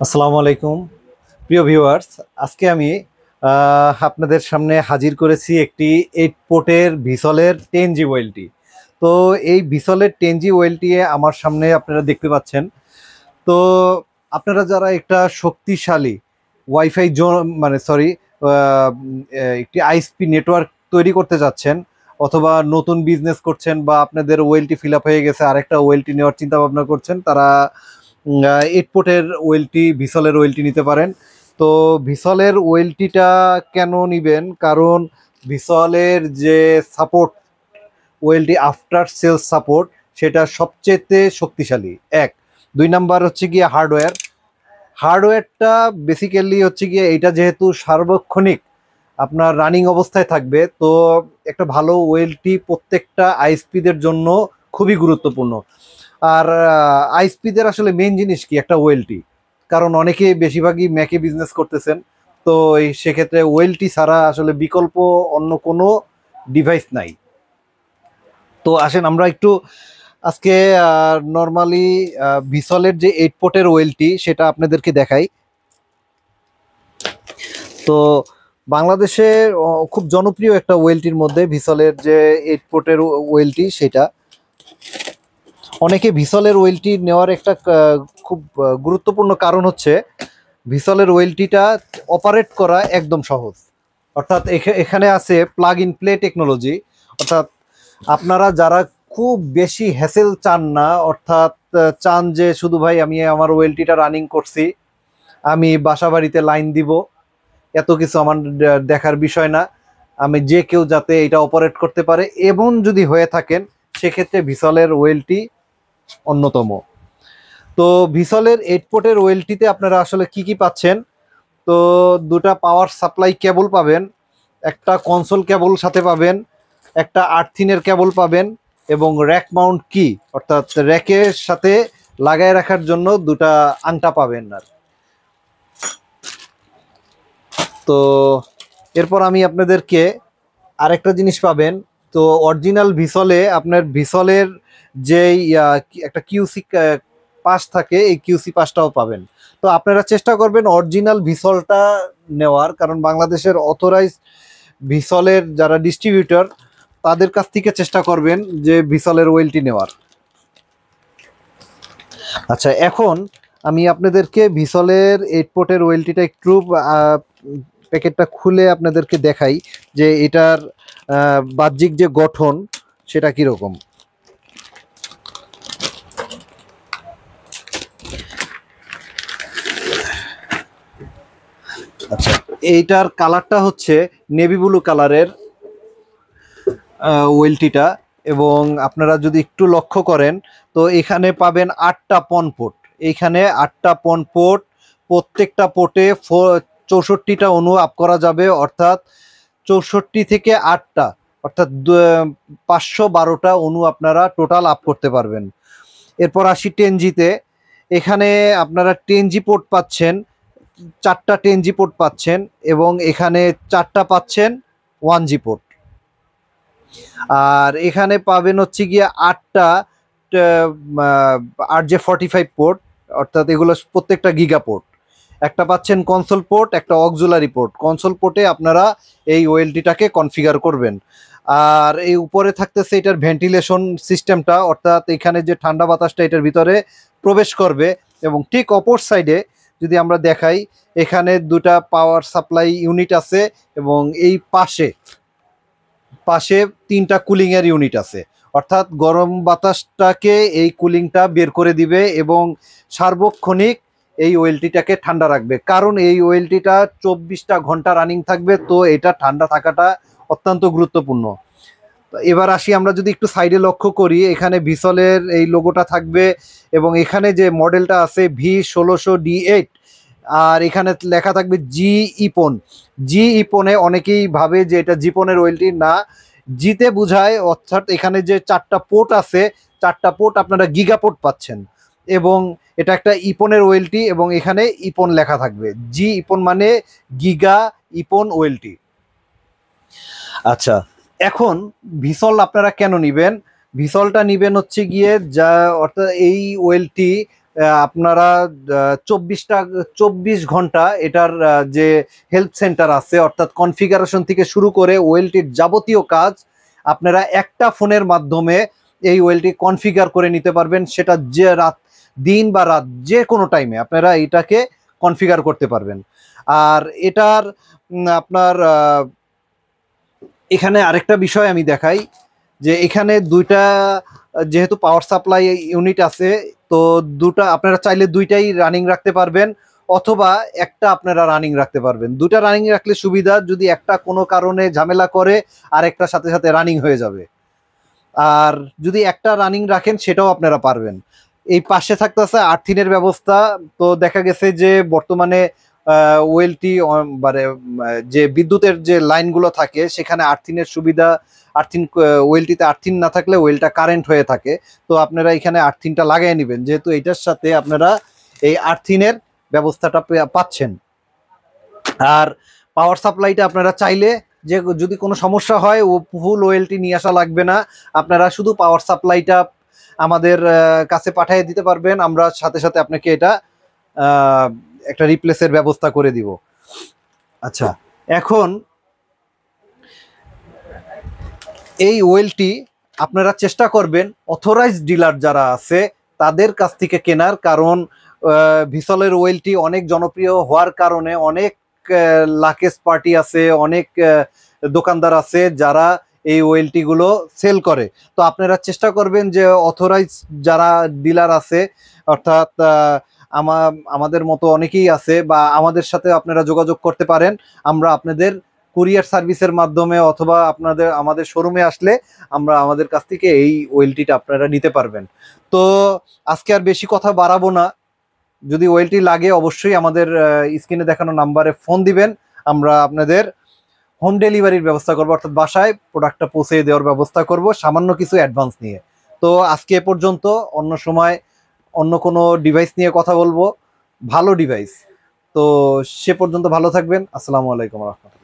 আসসালামু আলাইকুম প্রিয় ভিউয়ার্স। আজকে আমি আপনাদের সামনে হাজির করেছি একটি 8 পোর্টের ভিসলের 10G ওয়েলটি। তো এই ভিসলের 10G ওয়েলটি আমার সামনে আপনারা দেখতে পাচ্ছেন। তো আপনারা যারা একটা শক্তিশালী ওয়াইফাই মানে সরি একটি আইএসপি নেটওয়ার্ক তৈরি করতে যাচ্ছেন, অথবা নতুন বিজনেস করছেন, বা আপনাদের ওয়েলটি ফিল আপ হয়ে গেছে আরেকটা ওয়েলটি নেওয়ার চিন্তা ভাবনা করছেন, তারা 8 পোর্টের ওয়েলটি ভিসলের ওয়েলটি নিতে পারেন। তো ভিসলের ওয়েলটিটা কেন নিবেন? কারণ ভিসলের যে সাপোর্ট, ওয়েলটি আফটার সেলস সাপোর্ট, সেটা সবচেয়ে শক্তিশালী। এক, দুই নাম্বার হচ্ছে গিয়ে হার্ডওয়্যারটা বেসিক্যালি হচ্ছে গিয়ে এটা যেহেতু সার্বক্ষণিক আপনার রানিং অবস্থায় থাকবে, তো একটা ভালো ওয়েলটি প্রত্যেকটা আইএসপিদের জন্য খুবই গুরুত্বপূর্ণ। আর আইএসপিদের আসলে মেইন জিনিস কি? একটা ওয়েলটি। কারণ অনেকে বেশিরভাগই ম্যাকে বিজনেস করতেছেন, তো এই সেক্ষেত্রে ওয়েলটি ছাড়া আসলে বিকল্প অন্য কোনো ডিভাইস নাই। তো আসেন আমরা একটু আজকে নর্মালি ভিসলের যে 8 পোর্টের ওয়েলটি সেটা আপনাদেরকে দেখাই। তো বাংলাদেশে খুব জনপ্রিয় একটা ওয়েলটির মধ্যে ভিসলের যে 8 পোর্টের ওয়েলটি, সেটা অনেকে ভিসলের ওয়েলটি নেওয়ার একটা খুব গুরুত্বপূর্ণ কারণ হচ্ছে ভিসলের ওয়েলটিটা অপারেট করা একদম সহজ। অর্থাৎ এখানে আছে প্লাগ ইন প্লে টেকনোলজি। অর্থাৎ আপনারা যারা খুব বেশি হ্যাসেল চান না, অর্থাৎ চান যে শুধু ভাই আমি আমার ওয়েলটিটা রানিং করছি, আমি বাসা বাড়িতে লাইন দিব, এত কিছু আমার দেখার বিষয় না, আমি যে কেউ যাতে এটা অপারেট করতে পারে, এবং যদি হয়ে থাকেন সেক্ষেত্রে ভিসলের ওয়েলটি অন্যতম। তো ভিসলের 8 পোর্টের ওয়েলটিতে আপনারা আসলে কি কি পাচ্ছেন? তো দুটা পাওয়ার সাপ্লাই কেবল পাবেন, একটা কনসোল কেবল সাথে পাবেন, একটা আর্থিনের কেবল পাবেন, এবং র্যাক মাউন্ট কি, অর্থাৎ র্যাকের সাথে লাগায় রাখার জন্য দুটা আংটা পাবেন। আর তো এরপর আমি আপনাদেরকে আরেকটা জিনিস পাবেন। তো অরিজিনাল ভিসলে আপনার ভিসলের যে একটা কিউসি পাস থাকে, এই কিউসি পাসটাও পাবেন। তো আপনারা চেষ্টা করবেন অরিজিনাল ভিসলটা নেওয়ার, কারণ বাংলাদেশের অথরাইজ ভিসলের যারা ডিস্ট্রিবিউটর তাদের কাছ থেকে চেষ্টা করবেন যে ভিসলের ওয়েলটি নেওয়ার। আচ্ছা, এখন আমি আপনাদেরকে ভিসলের 8 পোর্টের ওয়েলটিটা একটু প্যাকেটটা খুলে আপনাদেরকে দেখাই যে এটার বাহ্যিক যে গঠন সেটা কিরকম। আচ্ছা, এইটার কালারটা হচ্ছে নেভি ব্লু কালারের ওয়েলটিটা। এবং আপনারা যদি একটু লক্ষ্য করেন, তো এখানে পাবেন 8টা পন পোর্ট। এইখানে 8টা পন পোর্ট, প্রত্যেকটা পোর্টে 64টা অনু আপ করা যাবে, অর্থাৎ 64 থেকে 8টা, অর্থাৎ 512টা অনু আপনারা টোটাল আপ করতে পারবেন। এরপর আসি 10Gতে। এখানে আপনারা 10G পোর্ট পাচ্ছেন, 4টা 10G পোর্ট পাচ্ছেন, এবং এখানে 4টা পাচ্ছেন 1G পোর্ট। আর এখানে পাবেন হচ্ছে গিয়ে 8টা RJ45 পোর্ট, অর্থাৎ এগুলো প্রত্যেকটা গিগা পোর্ট। একটা পাচ্ছেন কনসোল পোর্ট, একটা অক্সিলারি পোর্ট। কনসোল পোর্টে আপনারা এই ওয়েলটিটাকে কনফিগার করবেন। আর এই উপরে থাকতেছে এটার ভেন্টিলেশন সিস্টেমটা, অর্থাৎ এখানে যে ঠান্ডা বাতাসটা এটার ভিতরে প্রবেশ করবে। এবং ঠিক অপর সাইডে যদি আমরা দেখাই, এখানে দুটা পাওয়ার সাপ্লাই ইউনিট আছে, এবং এই পাশে পাশে 3টা কুলিং এর ইউনিট আছে। অর্থাৎ গরম বাতাসটাকে এই কুলিংটা বের করে দিবে এবং সার্বক্ষণিক এই ওয়েলটিটাকে ঠান্ডা রাখবে। কারণ এই ওয়েলটিটা 24টা ঘন্টা রানিং থাকবে, তো এটা ঠান্ডা থাকাটা অত্যন্ত গুরুত্বপূর্ণ। এবার আসি, আমরা যদি একটু সাইডে লক্ষ্য করি, এখানে ভিসলের এই লোগোটা থাকবে, এবং এখানে যে মডেলটা আছে V1600D8, আর এখানে লেখা থাকবে জি ইপন। জি ইপনে অনেকেই ভাবে যে এটা জিপনের ওয়েলটি, না, জিতে বুঝায়। অর্থাৎ এখানে যে 4টা পোর্ট আছে, 4টা পোর্ট আপনারা গিগা পোর্ট পাচ্ছেন, এবং এটা একটা ইপনের ওয়েলটি, এবং এখানে ইপন লেখা থাকবে। জি ইপন মানে গিগা ইপন ওয়েলটি। আচ্ছা, এখন ভিসল আপনারা কেন নিবেন? ভিসলটা নিবেন হচ্ছে গিয়ে যা, অর্থাৎ এই ওয়েলটি আপনারা 24 ঘন্টা এটার যে হেল্প সেন্টার আছে, অর্থাৎ কনফিগারেশন থেকে শুরু করে ওয়েলটির যাবতীয় কাজ আপনারা একটা ফোনের মাধ্যমে এই ওয়েলটি কনফিগার করে নিতে পারবেন। সেটা যে দিন বা রাত যে কোনো টাইমে আপনারা এটাকে কনফিগার করতে পারবেন। আর এটার আপনার এখানে আরেকটা বিষয় আমি দেখাই যে এখানে দুইটা যেহেতু পাওয়ার সাপ্লাই ইউনিট আছে, তো দুটা আপনারা চাইলে দুইটাই রানিং রাখতে পারবেন, অথবা একটা আপনারা রানিং রাখতে পারবেন। দুটা রানিং রাখলে সুবিধা, যদি একটা কোনো কারণে ঝামেলা করে আর একটার সাথে সাথে রানিং হয়ে যাবে। আর যদি একটা রানিং রাখেন সেটাও আপনারা পারবেন। এই পাশে থাকতেছে আর্থিনের ব্যবস্থা। তো দেখা গেছে যে বর্তমানে ওয়েলটি মানে যে বিদ্যুতের যে লাইনগুলো থাকে সেখানে আর্থিনের সুবিধা, আর্থিন ওয়েলটিতে আর্থিন না থাকলে ওয়েলটা কারেন্ট হয়ে থাকে। তো আপনারা এখানে আর্থিনটা লাগাই নেবেন, যেহেতু এইটার সাথে আপনারা এই আর্থিনের ব্যবস্থাটা পাচ্ছেন। আর পাওয়ার সাপ্লাইটা আপনারা চাইলে যে যদি কোনো সমস্যা হয় ও ফুল ওয়েলটি নিয়ে আসা লাগবে না, আপনারা শুধু পাওয়ার সাপ্লাইটা আমাদের কাছে পাঠিয়ে দিতে পারবেন, আমরা সাথে সাথে আপনাকে এটা একটা রিপ্লেসের ব্যবস্থা করে দিব। আচ্ছা, এখন এই ওয়েলটি আপনারা চেষ্টা করবেন অথরাইজড ডিলার যারা আছে তাদের কাছ থেকে কেনার, কারণ ভিসলের ওয়েলটি অনেক জনপ্রিয় হওয়ার কারণে অনেক লাকেজ পার্টি আছে, অনেক দোকানদার আছে যারা এই ওয়েলটিগুলো সেল করে। তো আপনারা চেষ্টা করবেন যে অথরাইজ যারা ডিলার আছে, অর্থাৎ আমাদের মতো অনেকেই আছে, বা আমাদের সাথে আপনারা যোগাযোগ করতে পারেন। আমরা আপনাদের কুরিয়ার সার্ভিসের মাধ্যমে অথবা আমাদের শোরুমে আসলে আমরা আমাদের কাছ থেকে এই ওয়েলটিটা আপনারা নিতে পারবেন। তো আজকে আর বেশি কথা বাড়াবো না। যদি ওয়েলটি লাগে অবশ্যই আমাদের স্ক্রিনে দেখানো নাম্বারে ফোন দিবেন, আমরা আপনাদের হোম ডেলিভারির ব্যবস্থা করবো, অর্থাৎ বাসায় প্রোডাক্টটা পৌঁছে দেওয়ার ব্যবস্থা করব সামান্য কিছু অ্যাডভান্স নিয়ে। তো আজকে এ পর্যন্ত, অন্য সময় অন্য কোনো ডিভাইস নিয়ে কথা বলবো, ভালো ডিভাইস। তো সে পর্যন্ত ভালো থাকবেন। আসসালামু আলাইকুম রহমতুল্লাহ।